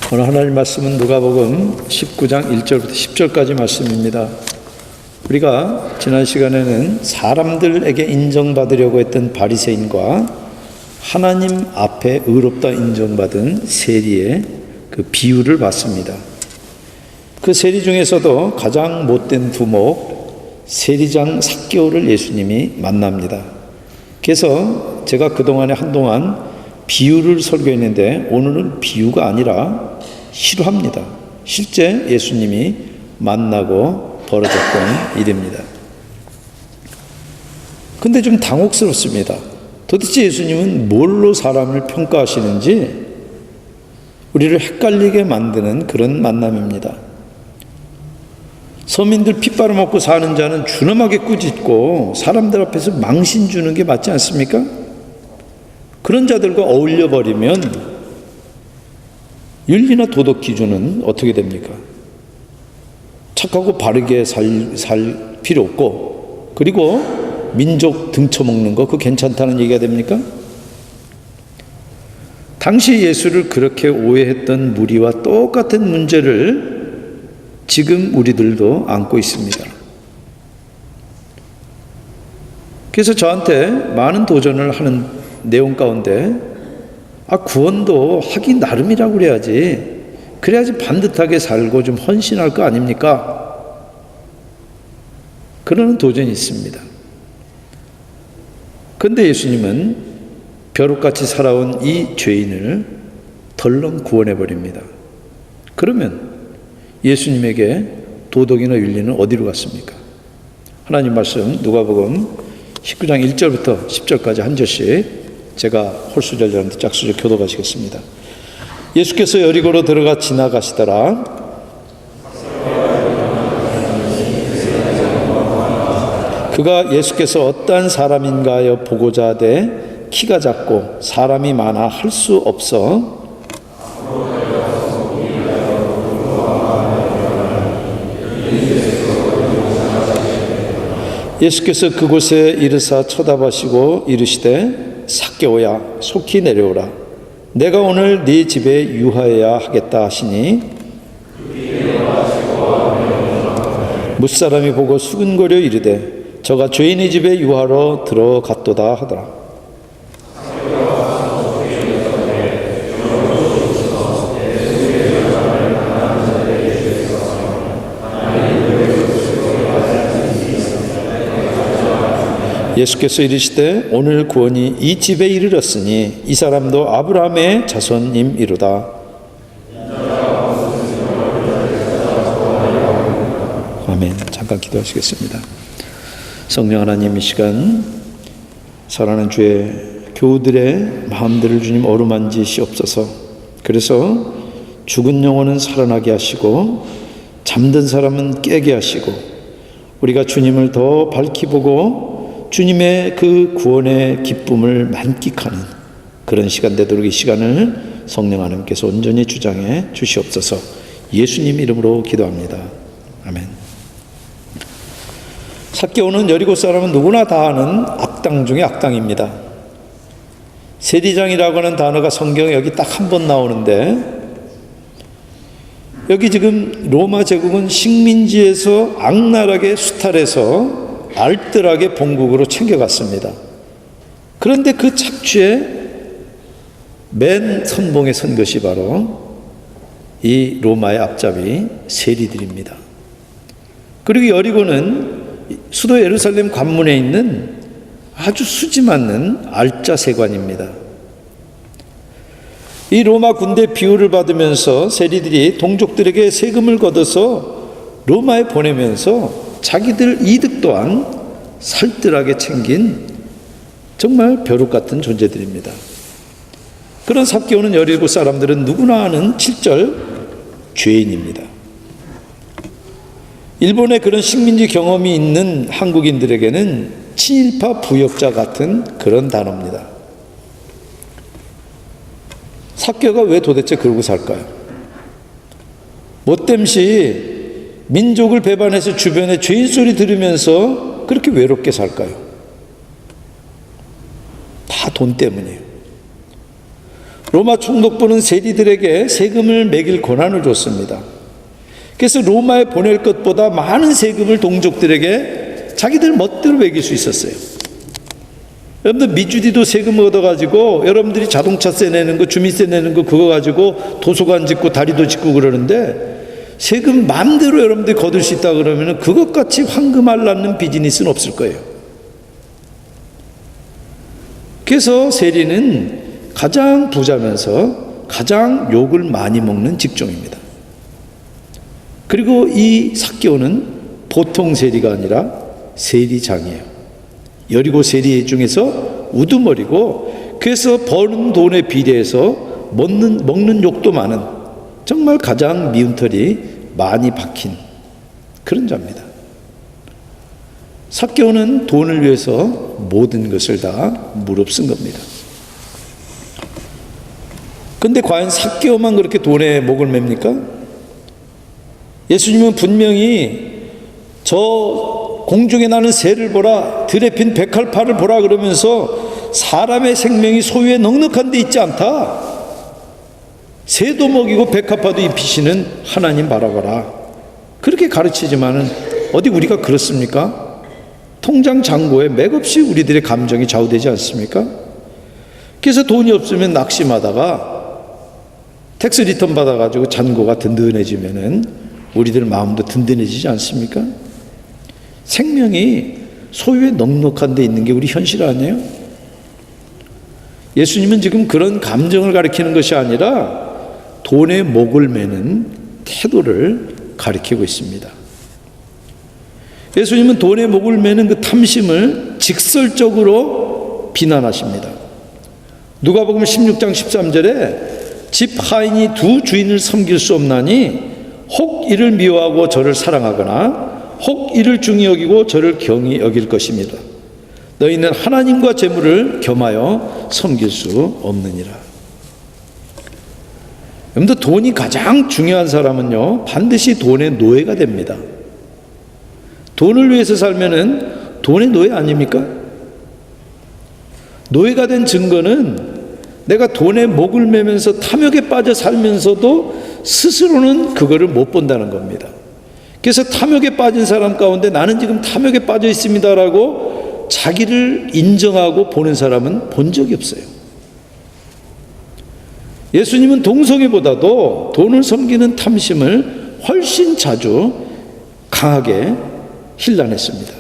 오늘 하나님 말씀은 누가복음 19장 1절부터 10절까지 말씀입니다. 우리가 지난 시간에는 사람들에게 인정받으려고 했던 바리새인과 하나님 앞에 의롭다 인정받은 세리의 그 비유를 봤습니다. 그 세리 중에서도 가장 못된 두목 세리장 삭개오를 예수님이 만납니다. 그래서 제가 그동안에 한동안 비유를 설교했는데 오늘은 비유가 아니라 실화입니다. 실제 예수님이 만나고 벌어졌던 일입니다. 근데 좀 당혹스럽습니다. 도대체 예수님은 뭘로 사람을 평가하시는지 우리를 헷갈리게 만드는 그런 만남입니다. 서민들 피 빨아먹고 사는 자는 준엄하게 꾸짖고 사람들 앞에서 망신 주는 게 맞지 않습니까? 그런 자들과 어울려 버리면 윤리나 도덕 기준은 어떻게 됩니까? 착하고 바르게 살 필요 없고, 그리고 민족 등쳐먹는 거 그거 괜찮다는 얘기가 됩니까? 당시 예수를 그렇게 오해했던 무리와 똑같은 문제를 지금 우리들도 안고 있습니다. 그래서 저한테 많은 도전을 하는 내용 가운데 구원도 하기 나름이라고 그래야지, 그래야지 반듯하게 살고 좀 헌신할 거 아닙니까? 그러는 도전이 있습니다. 그런데 예수님은 벼룩같이 살아온 이 죄인을 덜렁 구원해버립니다. 그러면 예수님에게 도덕이나 윤리는 어디로 갔습니까? 하나님 말씀 누가복음 19장 1절부터 10절까지 한 절씩 제가 홀수절절한테 짝수절 교도하시겠습니다. 예수께서 여리고로 들어가 지나가시더라. 그가 예수께서 어떠한 사람인가 하여 보고자 하되 키가 작고 사람이 많아 할 수 없어 예수께서 그곳에 이르사 쳐다보시고 이르시되 삭개오야 속히 내려오라. 내가 오늘 네 집에 유하여야 하겠다 하시니 무사람이 보고 수근거려 이르되 저가 죄인의 집에 유하러 들어갔도다 하더라. 예수께서 이르시되 오늘 구원이 이 집에 이르렀으니 이 사람도 아브라함의 자손임이로다. 아멘. 잠깐 기도하시겠습니다. 성령 하나님, 이 시간 사랑하는 주의 교우들의 마음들을 주님 어루만지시옵소서. 그래서 죽은 영혼은 살아나게 하시고 잠든 사람은 깨게 하시고 우리가 주님을 더 밝히 보고 주님의 그 구원의 기쁨을 만끽하는 그런 시간 되도록 이 시간을 성령 하나님께서 온전히 주장해 주시옵소서. 예수님 이름으로 기도합니다. 아멘. 삭개오는 여리고 사람은 누구나 다 아는 악당 중에 악당입니다. 세리장이라고 하는 단어가 성경에 여기 딱 한 번 나오는데, 여기 지금 로마 제국은 식민지에서 악랄하게 수탈해서 알뜰하게 본국으로 챙겨갔습니다. 그런데 그 착취에 맨 선봉에 선 것이 바로 이 로마의 앞잡이 세리들입니다. 그리고 여리고는 수도 예루살렘 관문에 있는 아주 수지 맞는 알짜세관입니다. 이 로마 군대 비호를 받으면서 세리들이 동족들에게 세금을 걷어서 로마에 보내면서 자기들 이득 또한 살뜰하게 챙긴 정말 벼룩 같은 존재들입니다. 그런 삭개오는 여리고 사람들은 누구나 아는 7절 죄인입니다. 일본의 그런 식민지 경험이 있는 한국인들에게는 친일파 부역자 같은 그런 단어입니다. 삭개오가 왜 도대체 그러고 살까요? 못됨시 민족을 배반해서 주변에 죄인 소리 들으면서 그렇게 외롭게 살까요? 다 돈 때문이에요. 로마 총독부는 세리들에게 세금을 매길 권한을 줬습니다. 그래서 로마에 보낼 것보다 많은 세금을 동족들에게 자기들 멋대로 매길 수 있었어요. 여러분들 미주디도 세금 얻어가지고 여러분들이 자동차세 내는 거, 주민세 내는 거 그거 가지고 도서관 짓고 다리도 짓고 그러는데 세금 마음대로 여러분들이 거둘 수 있다 그러면 그것같이 황금알 낳는 비즈니스는 없을 거예요. 그래서 세리는 가장 부자면서 가장 욕을 많이 먹는 직종입니다. 그리고 이 삭개오는 보통 세리가 아니라 세리장이에요. 여리고 세리 중에서 우두머리고, 그래서 버는 돈에 비례해서 먹는 욕도 많은, 정말 가장 미운털이 많이 박힌 그런 자입니다. 삭개오는 돈을 위해서 모든 것을 다 무릅쓴 겁니다. 근데 과연 삭개오만 그렇게 돈에 목을 맵니까? 예수님은 분명히 저 공중에 나는 새를 보라, 들에 핀 백합화를 보라 그러면서 사람의 생명이 소유에 넉넉한 데 있지 않다. 새도 먹이고 백합화도 입히시는 하나님 바라봐라. 그렇게 가르치지만은 어디 우리가 그렇습니까? 통장 잔고에 맥없이 우리들의 감정이 좌우되지 않습니까? 그래서 돈이 없으면 낙심하다가 텍스 리턴 받아가지고 잔고가 든든해지면은 우리들 마음도 든든해지지 않습니까? 생명이 소유에 넉넉한 데 있는 게 우리 현실 아니에요? 예수님은 지금 그런 감정을 가리키는 것이 아니라 돈에 목을 매는 태도를 가리키고 있습니다. 예수님은 돈에 목을 매는 그 탐심을 직설적으로 비난하십니다. 누가복음 16장 13절에 집 하인이 두 주인을 섬길 수 없나니 혹 이를 미워하고 저를 사랑하거나 혹 이를 중히 여기고 저를 경히 여길 것입니다. 너희는 하나님과 재물을 겸하여 섬길 수 없느니라. 여러분들, 돈이 가장 중요한 사람은요 반드시 돈의 노예가 됩니다. 돈을 위해서 살면은 돈의 노예 아닙니까? 노예가 된 증거는 내가 돈에 목을 매면서 탐욕에 빠져 살면서도 스스로는 그거를 못 본다는 겁니다. 그래서 탐욕에 빠진 사람 가운데 나는 지금 탐욕에 빠져 있습니다라고 자기를 인정하고 보는 사람은 본 적이 없어요. 예수님은 동성애보다도 돈을 섬기는 탐심을 훨씬 자주 강하게 힐난했습니다.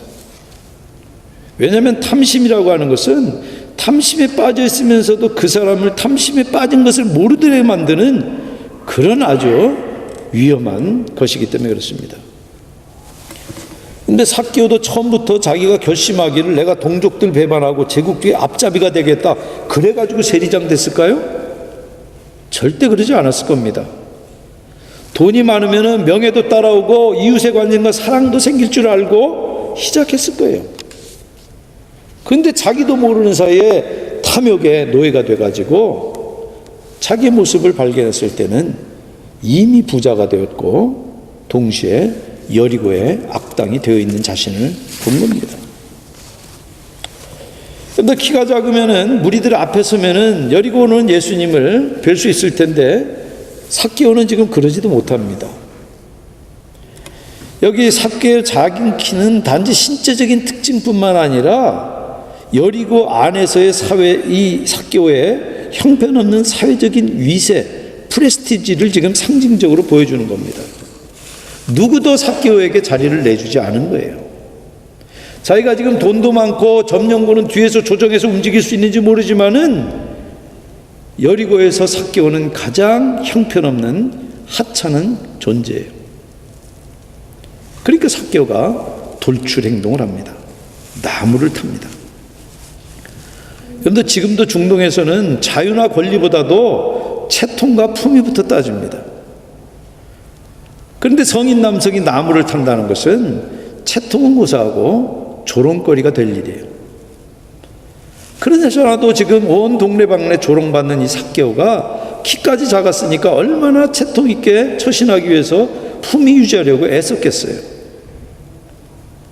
왜냐하면 탐심이라고 하는 것은 탐심에 빠져 있으면서도 그 사람을 탐심에 빠진 것을 모르게 만드는 그런 아주 위험한 것이기 때문에 그렇습니다. 근데 삭개오도 처음부터 자기가 결심하기를 내가 동족들 배반하고 제국주의 앞잡이가 되겠다 그래가지고 세리장 됐을까요? 절대 그러지 않았을 겁니다. 돈이 많으면 명예도 따라오고 이웃의 관심과 사랑도 생길 줄 알고 시작했을 거예요. 근데 자기도 모르는 사이에 탐욕의 노예가 돼가지고 자기 모습을 발견했을 때는 이미 부자가 되었고 동시에 여리고의 악당이 되어 있는 자신을 본 겁니다. 그런데 키가 작으면은 무리들 앞에 서면은 여리고는 예수님을 뵐 수 있을 텐데 삭개오는 지금 그러지도 못합니다. 여기 삭개오의 작은 키는 단지 신체적인 특징뿐만 아니라 여리고 안에서의 사회, 이 삭개오의 형편없는 사회적인 위세, 프레스티지를 지금 상징적으로 보여주는 겁니다. 누구도 삭개오에게 자리를 내주지 않은 거예요. 자기가 지금 돈도 많고 점령군은 뒤에서 조정해서 움직일 수 있는지 모르지만은 여리고에서 삭개오는 가장 형편없는 하찮은 존재예요. 그러니까 삭개오가 돌출 행동을 합니다. 나무를 탑니다. 그런데 지금도 중동에서는 자유나 권리보다도 채통과 품위부터 따집니다. 그런데 성인 남성이 나무를 탄다는 것은 채통은 고사하고 조롱거리가 될 일이에요. 그러나저나도 지금 온 동네방네 조롱받는 이 삭개오가 키까지 작았으니까 얼마나 채통 있게 처신하기 위해서 품위 유지하려고 애썼겠어요.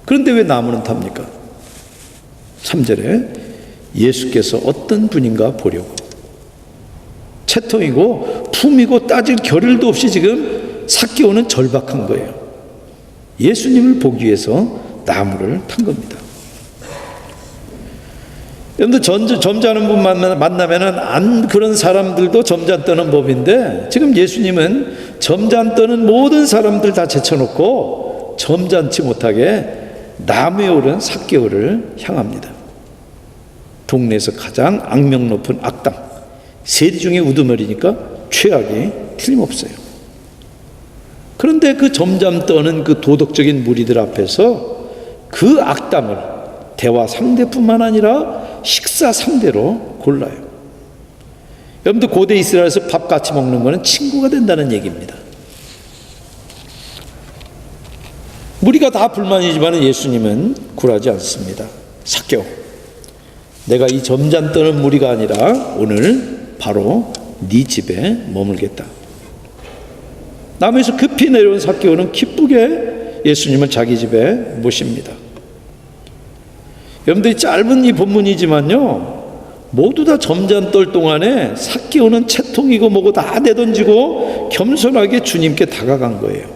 그런데 왜 나무는 탑니까? 3절에 예수께서 어떤 분인가 보려고. 채통이고 품이고 따질 겨를도 없이 지금 삭개오는 절박한 거예요. 예수님을 보기 위해서 나무를 탄 겁니다. 여러분들 점잖은 분 만나면은 안 그런 사람들도 점잖 떠는 법인데, 지금 예수님은 점잖 떠는 모든 사람들 다 제쳐놓고 점잖지 못하게 나무에 오른 삭개오를 향합니다. 동네에서 가장 악명 높은 악당, 세리 중에 우두머리니까 최악이 틀림없어요. 그런데 그 점잠 떠는 그 도덕적인 무리들 앞에서 그 악당을 대화 상대뿐만 아니라 식사 상대로 골라요. 여러분들 고대 이스라엘에서 밥 같이 먹는 거는 친구가 된다는 얘기입니다. 무리가 다 불만이지만 예수님은 굴하지 않습니다. 삭개오, 내가 이 점잔 떠는 무리가 아니라 오늘 바로 네 집에 머물겠다. 나무에서 급히 내려온 삭개오는 기쁘게 예수님을 자기 집에 모십니다. 여러분들이 짧은 이 본문이지만요, 모두 다 점잔 떨 동안에 삭개오는 채통이고 뭐고 다 내던지고 겸손하게 주님께 다가간 거예요.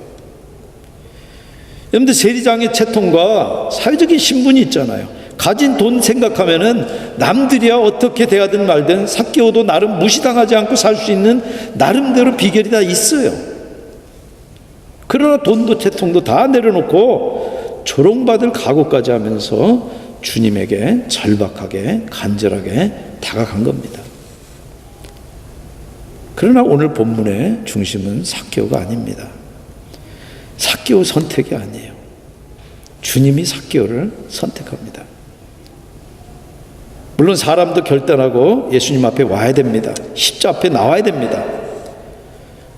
여러분들 세리장의 채통과 사회적인 신분이 있잖아요. 가진 돈 생각하면은 남들이야 어떻게 대하든 말든 삭개오도 나름 무시당하지 않고 살 수 있는 나름대로 비결이 다 있어요. 그러나 돈도 채통도 다 내려놓고 조롱받을 각오까지 하면서 주님에게 절박하게 간절하게 다가간 겁니다. 그러나 오늘 본문의 중심은 삭개오가 아닙니다. 삭개오 선택이 아니에요. 주님이 삭개오를 선택합니다. 물론 사람도 결단하고 예수님 앞에 와야 됩니다. 십자 앞에 나와야 됩니다.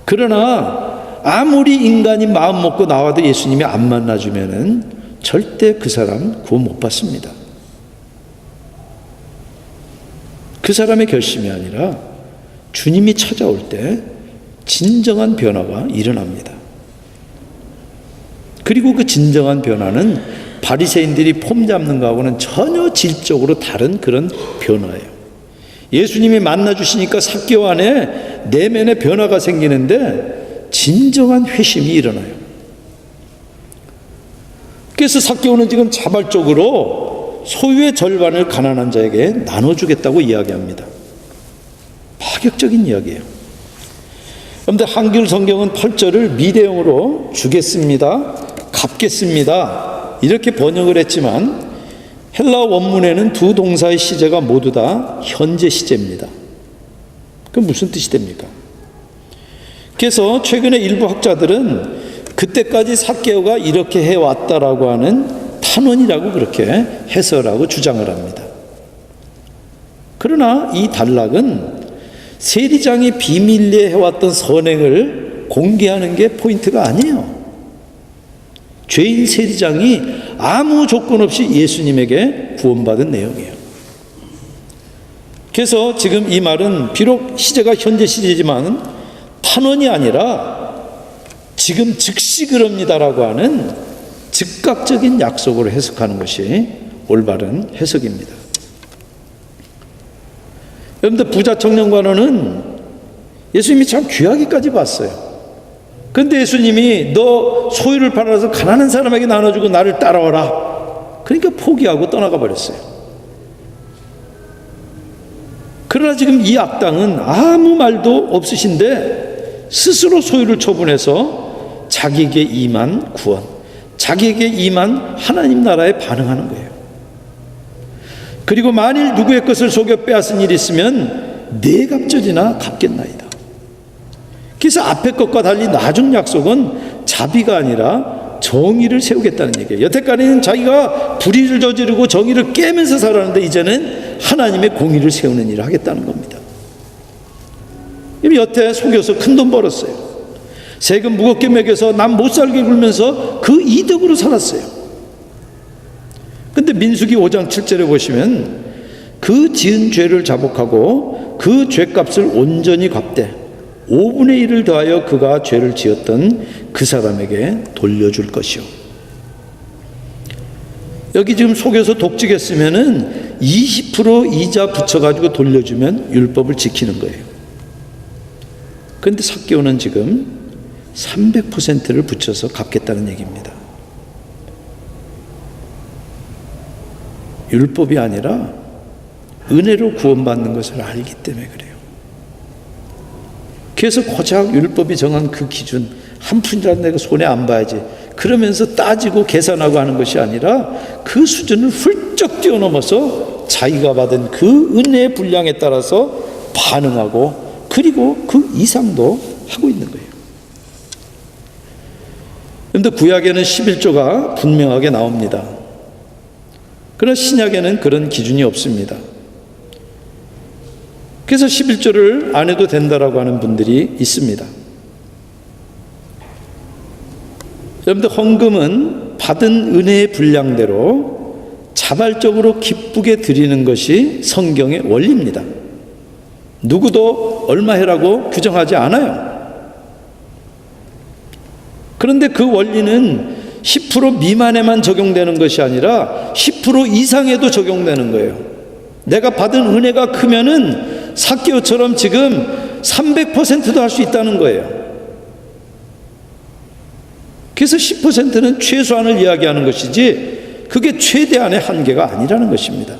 그러나 아무리 인간이 마음 먹고 나와도 예수님이 안 만나주면은 절대 그 사람 구원 못 받습니다. 그 사람의 결심이 아니라 주님이 찾아올 때 진정한 변화가 일어납니다. 그리고 그 진정한 변화는 바리새인들이 폼 잡는 거하고는 전혀 질적으로 다른 그런 변화예요. 예수님이 만나주시니까 삭개오 안에 내면의 변화가 생기는데 진정한 회심이 일어나요. 그래서 삭개오는 지금 자발적으로 소유의 절반을 가난한 자에게 나눠주겠다고 이야기합니다. 파격적인 이야기예요. 그런데 한글 성경은 8절을 미래형으로 주겠습니다, 갚겠습니다 이렇게 번역을 했지만 헬라어 원문에는 두 동사의 시제가 모두 다 현재 시제입니다. 그럼 무슨 뜻이 됩니까? 그래서 최근에 일부 학자들은 그때까지 삭개오가 이렇게 해왔다라고 하는 탄원이라고 그렇게 해설하고 주장을 합니다. 그러나 이 단락은 세리장이 비밀리에 해왔던 선행을 공개하는 게 포인트가 아니에요. 죄인 세리장이 아무 조건 없이 예수님에게 구원받은 내용이에요. 그래서 지금 이 말은 비록 시제가 현재 시제지만 탄원이 아니라 지금 즉시 그럽니다라고 하는 즉각적인 약속으로 해석하는 것이 올바른 해석입니다. 여러분들 부자 청년관원은 예수님이 참 귀하게까지 봤어요. 그런데 예수님이 너 소유를 팔아서 가난한 사람에게 나눠주고 나를 따라와라, 그러니까 포기하고 떠나가 버렸어요. 그러나 지금 이 악당은 아무 말도 없으신데 스스로 소유를 처분해서 자기에게 임한 구원, 자기에게 임한 하나님 나라에 반응하는 거예요. 그리고 만일 누구의 것을 속여 빼앗은 일이 있으면 네 갑절이나 갚겠나이다. 그래서 앞에 것과 달리 나중 약속은 자비가 아니라 정의를 세우겠다는 얘기예요. 여태까지는 자기가 불의를 저지르고 정의를 깨면서 살았는데 이제는 하나님의 공의를 세우는 일을 하겠다는 겁니다. 여태 속여서 큰 돈 벌었어요. 세금 무겁게 매겨서 남 못 살게 굴면서 그 이득으로 살았어요. 근데 민수기 5장 7절에 보시면 그 지은 죄를 자복하고 그 죄값을 온전히 갚되 5분의 1을 더하여 그가 죄를 지었던 그 사람에게 돌려줄 것이요. 여기 지금 속여서 독직했으면은 20% 이자 붙여가지고 돌려주면 율법을 지키는 거예요. 그런데 삭개오는 지금 300%를 붙여서 갚겠다는 얘기입니다. 율법이 아니라 은혜로 구원받는 것을 알기 때문에 그래요. 그래서 고작 율법이 정한 그 기준 한 푼이라도 내가 손에 안 봐야지 그러면서 따지고 계산하고 하는 것이 아니라 그 수준을 훌쩍 뛰어넘어서 자기가 받은 그 은혜의 분량에 따라서 반응하고 그리고 그 이상도 하고 있는 거예요. 그런데 구약에는 11조가 분명하게 나옵니다. 그러나 신약에는 그런 기준이 없습니다. 그래서 11조를 안 해도 된다라고 하는 분들이 있습니다. 여러분들, 헌금은 받은 은혜의 분량대로 자발적으로 기쁘게 드리는 것이 성경의 원리입니다. 누구도 얼마 해라고 규정하지 않아요. 그런데 그 원리는 10% 미만에만 적용되는 것이 아니라 10% 이상에도 적용되는 거예요. 내가 받은 은혜가 크면은 삭개오처럼 지금 300%도 할 수 있다는 거예요. 그래서 10%는 최소한을 이야기하는 것이지 그게 최대한의 한계가 아니라는 것입니다.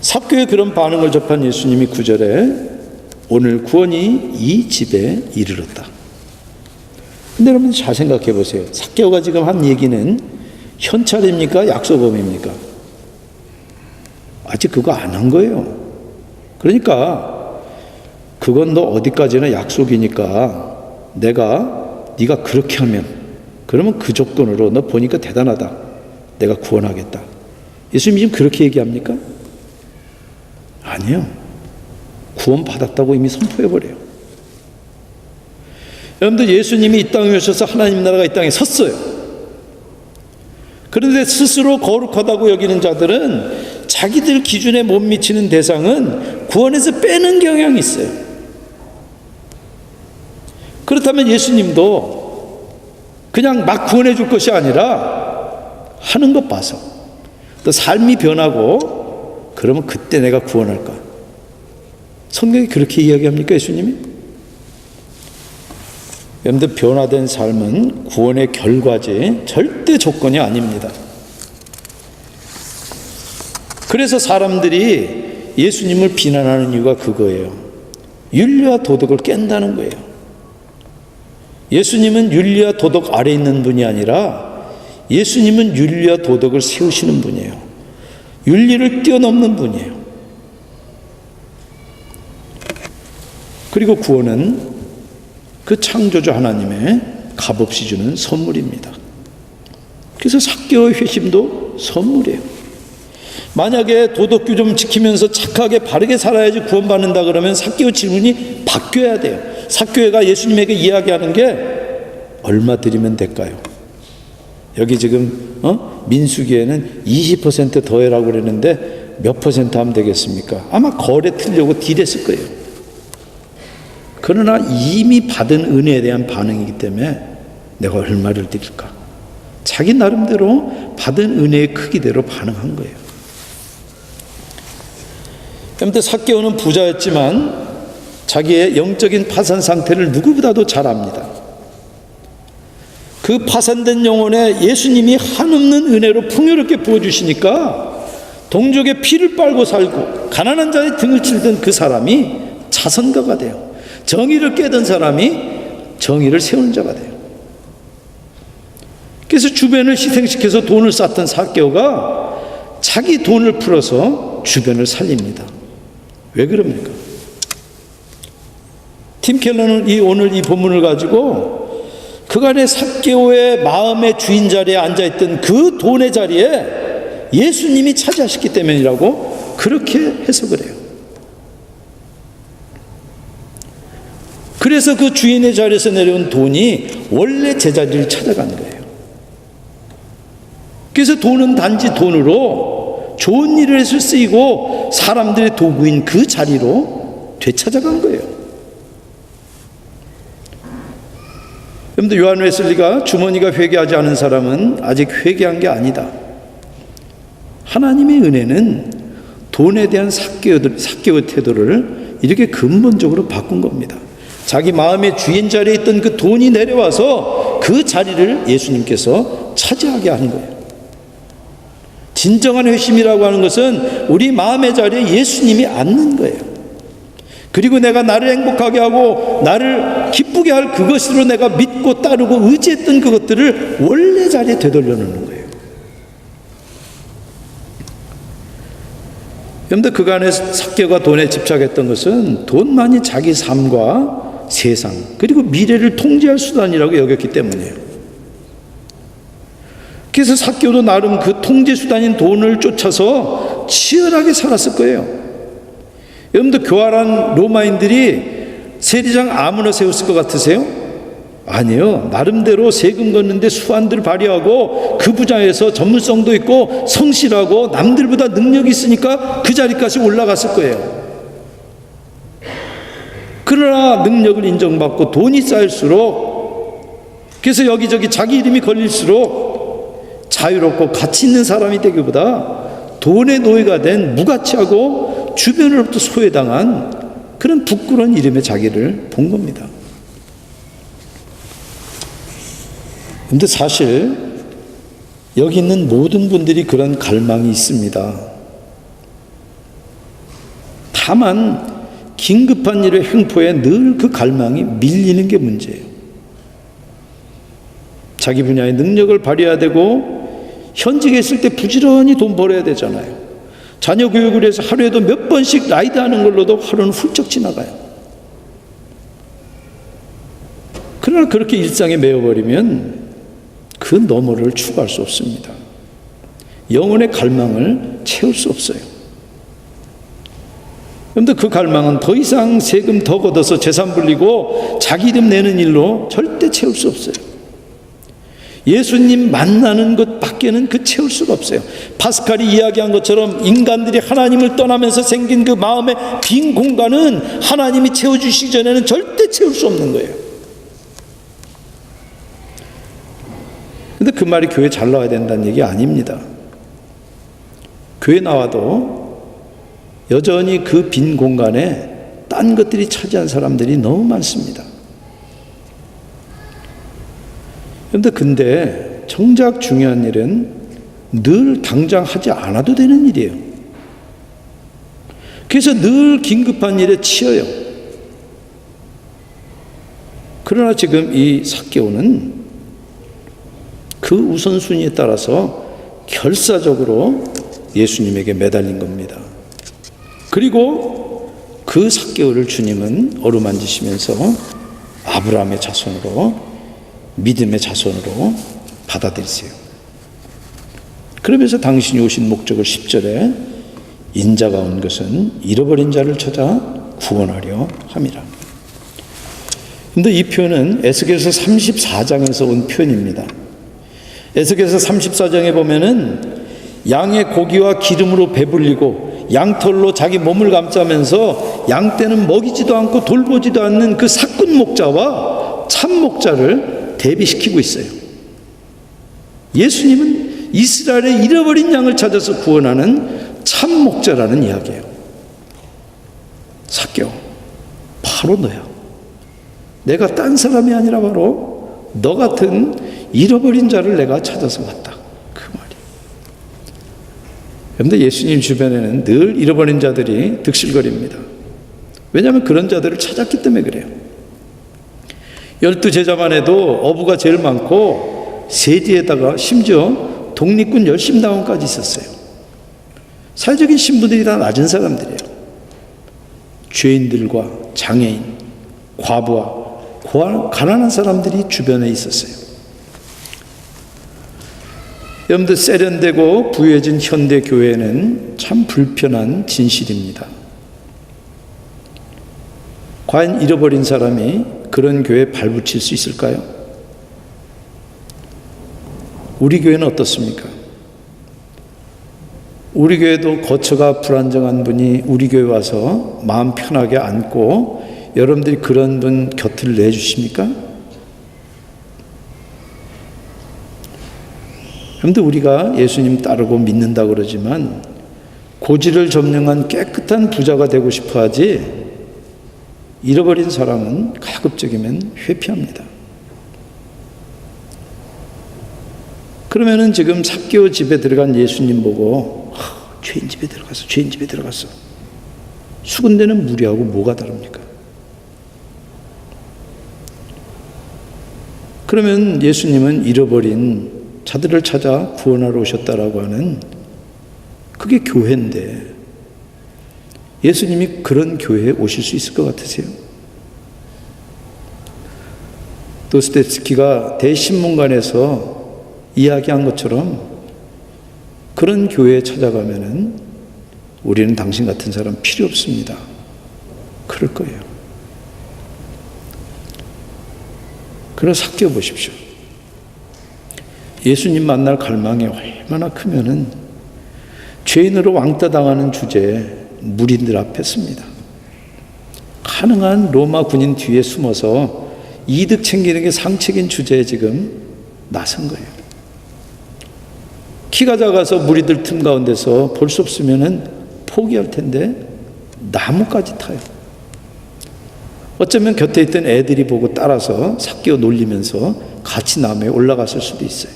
삭개오의 그런 반응을 접한 예수님이 9절에 오늘 구원이 이 집에 이르렀다. 근데 여러분 잘 생각해 보세요. 삭개오가 지금 한 얘기는 현찰입니까? 약속금입니까? 아직 그거 안 한 거예요. 그러니까 그건 너 어디까지나 약속이니까 네가 그렇게 하면 그러면 그 조건으로 너 보니까 대단하다. 내가 구원하겠다. 예수님이 지금 그렇게 얘기합니까? 아니요. 구원 받았다고 이미 선포해버려요. 여러분들, 예수님이 이 땅에 오셔서 하나님 나라가 이 땅에 섰어요. 그런데 스스로 거룩하다고 여기는 자들은 자기들 기준에 못 미치는 대상은 구원에서 빼는 경향이 있어요. 그렇다면 예수님도 그냥 막 구원해 줄 것이 아니라 하는 것 봐서 또 삶이 변하고 그러면 그때 내가 구원할까? 성경이 그렇게 이야기합니까, 예수님이? 여러분들, 변화된 삶은 구원의 결과지 절대 조건이 아닙니다. 그래서 사람들이 예수님을 비난하는 이유가 그거예요. 윤리와 도덕을 깬다는 거예요. 예수님은 윤리와 도덕 아래 있는 분이 아니라 예수님은 윤리와 도덕을 세우시는 분이에요. 윤리를 뛰어넘는 분이에요. 그리고 구원은 그 창조주 하나님의 값없이 주는 선물입니다. 그래서 삭개오의 회심도 선물이에요. 만약에 도덕규 좀 지키면서 착하게 바르게 살아야지 구원받는다 그러면 삭개오 질문이 바뀌어야 돼요. 삭개오가 예수님에게 이야기하는 게 얼마 드리면 될까요? 여기 지금 민수기에는 20% 더해라고 그랬는데 몇 퍼센트 하면 되겠습니까? 아마 거래 틀려고 딜했을 거예요. 그러나 이미 받은 은혜에 대한 반응이기 때문에 내가 얼마를 드릴까? 자기 나름대로 받은 은혜의 크기대로 반응한 거예요. 그런데 삭개오는 부자였지만 자기의 영적인 파산 상태를 누구보다도 잘 압니다. 그 파산된 영혼에 예수님이 한없는 은혜로 풍요롭게 부어주시니까 동족의 피를 빨고 살고 가난한 자의 등을 치던 그 사람이 자선가가 돼요. 정의를 깨던 사람이 정의를 세우는 자가 돼요. 그래서 주변을 희생시켜서 돈을 쌓던 삭개오가 자기 돈을 풀어서 주변을 살립니다. 왜 그럽니까? 팀 켈러는 오늘 이 본문을 가지고 그간의 삭개오의 마음의 주인 자리에 앉아있던 그 돈의 자리에 예수님이 차지하셨기 때문이라고 그렇게 해석을 해요. 그래서 그 주인의 자리에서 내려온 돈이 원래 제자리를 찾아간 거예요. 그래서 돈은 단지 돈으로 좋은 일을 해서 쓰이고 사람들의 도구인 그 자리로 되찾아간 거예요. 여러분들, 요한 웨슬리가 주머니가 회개하지 않은 사람은 아직 회개한 게 아니다. 하나님의 은혜는 돈에 대한 삭개오 태도를 이렇게 근본적으로 바꾼 겁니다. 자기 마음의 주인 자리에 있던 그 돈이 내려와서 그 자리를 예수님께서 차지하게 하는 거예요. 진정한 회심이라고 하는 것은 우리 마음의 자리에 예수님이 앉는 거예요. 그리고 내가 나를 행복하게 하고 나를 기쁘게 할 그것으로 내가 믿고 따르고 의지했던 그것들을 원래 자리에 되돌려 놓는 거예요. 그런데 그간에 삭개오가 돈에 집착했던 것은 돈만이 자기 삶과 세상 그리고 미래를 통제할 수단이라고 여겼기 때문이에요. 그래서 삭개오도 나름 그 통제 수단인 돈을 쫓아서 치열하게 살았을 거예요. 여러분들 교활한 로마인들이 세리장 아무나 세웠을 것 같으세요? 아니에요. 나름대로 세금 걷는데 수완들을 발휘하고 그 분야에서 전문성도 있고 성실하고 남들보다 능력이 있으니까 그 자리까지 올라갔을 거예요. 그러나 능력을 인정받고 돈이 쌓일수록, 그래서 여기저기 자기 이름이 걸릴수록 자유롭고 가치 있는 사람이 되기보다 돈의 노예가 된 무가치하고 주변으로부터 소외당한 그런 부끄러운 이름의 자기를 본 겁니다. 그런데 사실 여기 있는 모든 분들이 그런 갈망이 있습니다. 다만 긴급한 일의 횡포에 늘 그 갈망이 밀리는 게 문제예요. 자기 분야의 능력을 발휘해야 되고 현직에 있을 때 부지런히 돈 벌어야 되잖아요. 자녀 교육을 해서 하루에도 몇 번씩 라이드하는 걸로도 하루는 훌쩍 지나가요. 그러나 그렇게 일상에 매여버리면 그 너머를 추구할 수 없습니다. 영혼의 갈망을 채울 수 없어요. 그런데 그 갈망은 더 이상 세금 더 걷어서 재산 불리고 자기 이름 내는 일로 절대 채울 수 없어요. 예수님 만나는 것 밖에는 그 채울 수가 없어요. 파스칼이 이야기한 것처럼 인간들이 하나님을 떠나면서 생긴 그 마음의 빈 공간은 하나님이 채워주시기 전에는 절대 채울 수 없는 거예요. 근데 그 말이 교회 잘 나와야 된다는 얘기 아닙니다. 교회 나와도 여전히 그 빈 공간에 딴 것들이 차지한 사람들이 너무 많습니다. 근데 정작 중요한 일은 늘 당장 하지 않아도 되는 일이에요. 그래서 늘 긴급한 일에 치여요. 그러나 지금 이 삭개오는 그 우선순위에 따라서 결사적으로 예수님에게 매달린 겁니다. 그리고 그 삭개오를 주님은 어루만지시면서 아브라함의 자손으로, 믿음의 자손으로 받아들이세요. 그러면서 당신이 오신 목적을 10절에 인자가 온 것은 잃어버린 자를 찾아 구원하려 함이라. 그런데 이 표현은 에스겔서 34장에서 온 표현입니다. 에스겔서 34장에 보면은 양의 고기와 기름으로 배불리고 양털로 자기 몸을 감싸면서 양떼는 먹이지도 않고 돌보지도 않는 그 사꾼 목자와 참 목자를 대비시키고 있어요. 예수님은 이스라엘의 잃어버린 양을 찾아서 구원하는 참 목자라는 이야기예요. 삭개오, 바로 너야. 내가 딴 사람이 아니라 바로 너 같은 잃어버린 자를 내가 찾아서 왔다. 그 말이에요. 그런데 예수님 주변에는 늘 잃어버린 자들이 득실거립니다. 왜냐하면 그런 자들을 찾았기 때문에 그래요. 12제자만 해도 어부가 제일 많고 세디에다가 심지어 독립군 열심당원까지 있었어요. 사회적인 신분들이 다 낮은 사람들이에요. 죄인들과 장애인, 과부와 가난한 사람들이 주변에 있었어요. 여러분들, 세련되고 부유해진 현대 교회는 참 불편한 진실입니다. 과연 잃어버린 사람이 그런 교회에 발붙일 수 있을까요? 우리 교회는 어떻습니까? 우리 교회도 거처가 불안정한 분이 우리 교회 와서 마음 편하게 앉고 여러분들이 그런 분 곁을 내주십니까? 그런데 우리가 예수님 따르고 믿는다고 그러지만 고지를 점령한 깨끗한 부자가 되고 싶어 하지 잃어버린 사람은 가급적이면 회피합니다. 그러면은 지금 삭개오 집에 들어간 예수님 보고 죄인 집에 들어갔어. 수군대는 무리하고 뭐가 다릅니까? 그러면 예수님은 잃어버린 자들을 찾아 구원하러 오셨다라고 하는 그게 교회인데 예수님이 그런 교회에 오실 수 있을 것 같으세요? 도스토옙스키가 대신문관에서 이야기한 것처럼 그런 교회에 찾아가면은 우리는 당신 같은 사람 필요 없습니다. 그럴 거예요. 그래서 삭개오 보십시오. 예수님 만날 갈망이 얼마나 크면은 죄인으로 왕따 당하는 주제에 무리들 앞에 섭니다. 가능한 로마 군인 뒤에 숨어서 이득 챙기는 게 상책인 주제에 지금 나선 거예요. 키가 작아서 무리들 틈 가운데서 볼 수 없으면은 포기할 텐데 나무까지 타요. 어쩌면 곁에 있던 애들이 보고 따라서 삭개오 놀리면서 같이 나무에 올라갔을 수도 있어요.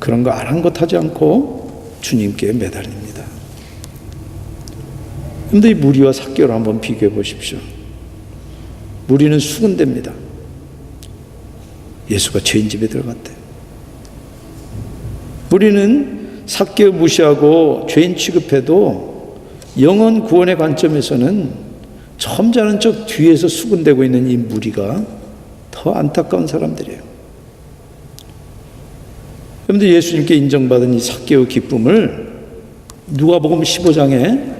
그런 거 아랑곳하지 않고 주님께 매달립니다. 그런데 이 무리와 삭개오를 한번 비교해 보십시오. 무리는 수군대입니다. 예수가 죄인 집에 들어갔대요. 무리는 삭개오 무시하고 죄인 취급해도 영혼 구원의 관점에서는 점잖은 척 뒤에서 수군대고 있는 이 무리가 더 안타까운 사람들이에요. 그런데 예수님께 인정받은 이 삭개오 기쁨을 누가복음 15장에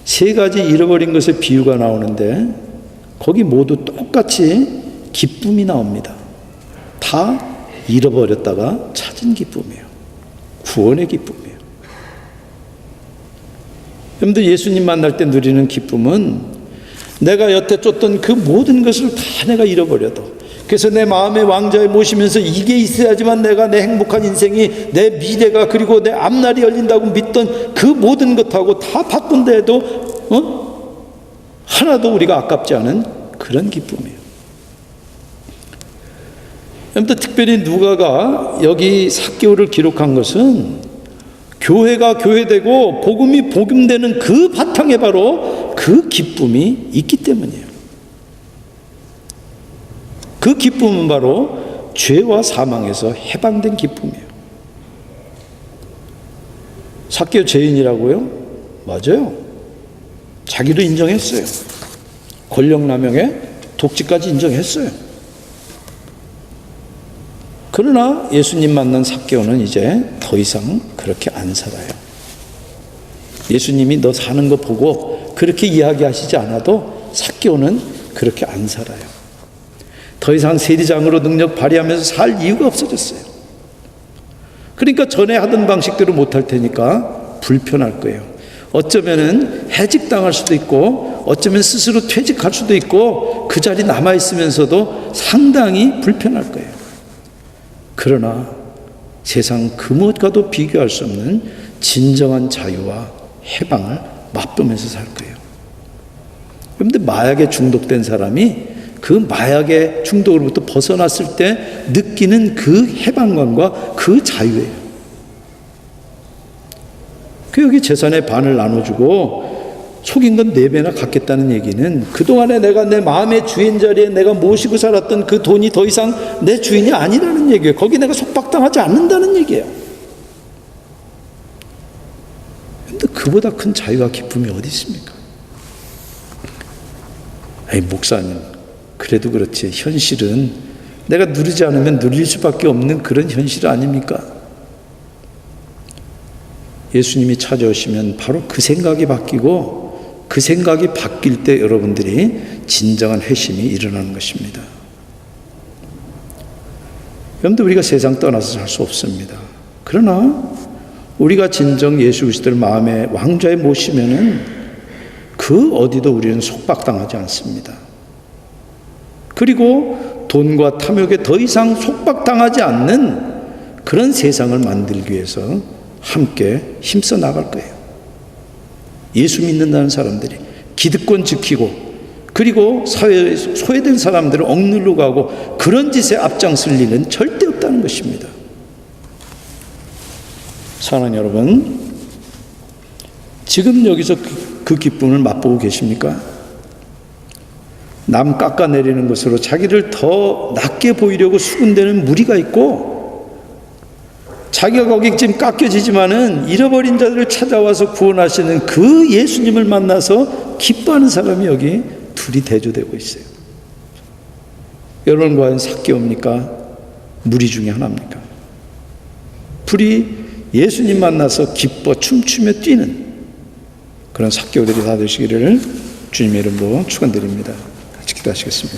세 가지 잃어버린 것의 비유가 나오는데 거기 모두 똑같이 기쁨이 나옵니다. 다 잃어버렸다가 찾은 기쁨이에요. 구원의 기쁨이에요. 여러분들 예수님 만날 때 누리는 기쁨은 내가 여태 쫓던 그 모든 것을 다 내가 잃어버려도 그래서 내 마음의 왕좌에 모시면서 이게 있어야지만 내가 내 행복한 인생이 내 미래가 그리고 내 앞날이 열린다고 믿던 그 모든 것하고 다 바꾼다 해도 하나도 우리가 아깝지 않은 그런 기쁨이에요. 여러분들 특별히 누가가 여기 삭개오를 기록한 것은 교회가 교회되고 복음이 복음되는 그 바탕에 바로 그 기쁨이 있기 때문이에요. 그 기쁨은 바로 죄와 사망에서 해방된 기쁨이에요. 삭개오 죄인이라고요? 맞아요. 자기도 인정했어요. 권력남용에 독지까지 인정했어요. 그러나 예수님 만난 삭개오는 이제 더 이상 그렇게 안 살아요. 예수님이 너 사는 거 보고 그렇게 이야기하시지 않아도 삭개오는 그렇게 안 살아요. 더 이상 세리장으로 능력 발휘하면서 살 이유가 없어졌어요. 그러니까 전에 하던 방식대로 못할 테니까 불편할 거예요. 어쩌면은 해직당할 수도 있고 어쩌면 스스로 퇴직할 수도 있고 그 자리 남아있으면서도 상당히 불편할 거예요. 그러나 세상 그 무엇과도 비교할 수 없는 진정한 자유와 해방을 맛보면서 살 거예요. 그런데 마약에 중독된 사람이 그 마약의 중독으로부터 벗어났을 때 느끼는 그 해방감과 그 자유예요. 그 여기 재산의 반을 나눠주고 속인 건 4배나 갚겠다는 얘기는 그동안에 내가 내 마음의 주인 자리에 내가 모시고 살았던 그 돈이 더 이상 내 주인이 아니라는 얘기예요. 거기 내가 속박당하지 않는다는 얘기예요. 그런데 그보다 큰 자유와 기쁨이 어디 있습니까? 아니 목사님 그래도 그렇지 현실은 내가 누리지 않으면 누릴 수밖에 없는 그런 현실 아닙니까? 예수님이 찾아오시면 바로 그 생각이 바뀌고 그 생각이 바뀔 때 여러분들이 진정한 회심이 일어나는 것입니다. 여러분들 우리가 세상 떠나서 살 수 없습니다. 그러나 우리가 진정 예수 그리스도를 마음의 왕좌에 모시면은 그 어디도 우리는 속박당하지 않습니다. 그리고 돈과 탐욕에 더 이상 속박당하지 않는 그런 세상을 만들기 위해서 함께 힘써 나갈 거예요. 예수 믿는다는 사람들이 기득권 지키고 그리고 사회에 소외된 사람들을 억누르고 가고 그런 짓에 앞장설 일은 절대 없다는 것입니다. 사랑하는 여러분, 지금 여기서 그 기쁨을 맛보고 계십니까? 남 깎아내리는 것으로 자기를 더 낮게 보이려고 수군대는 무리가 있고, 자기가 거기 지금 깎여지지만은 잃어버린 자들을 찾아와서 구원하시는 그 예수님을 만나서 기뻐하는 사람이 여기 둘이 대조되고 있어요. 여러분, 과연 삭개옵니까? 무리 중에 하나입니까? 둘이 예수님 만나서 기뻐 춤추며 뛰는 그런 삭개오들이 다 되시기를 주님의 이름으로 축원드립니다. 같이 기도하시겠습니다.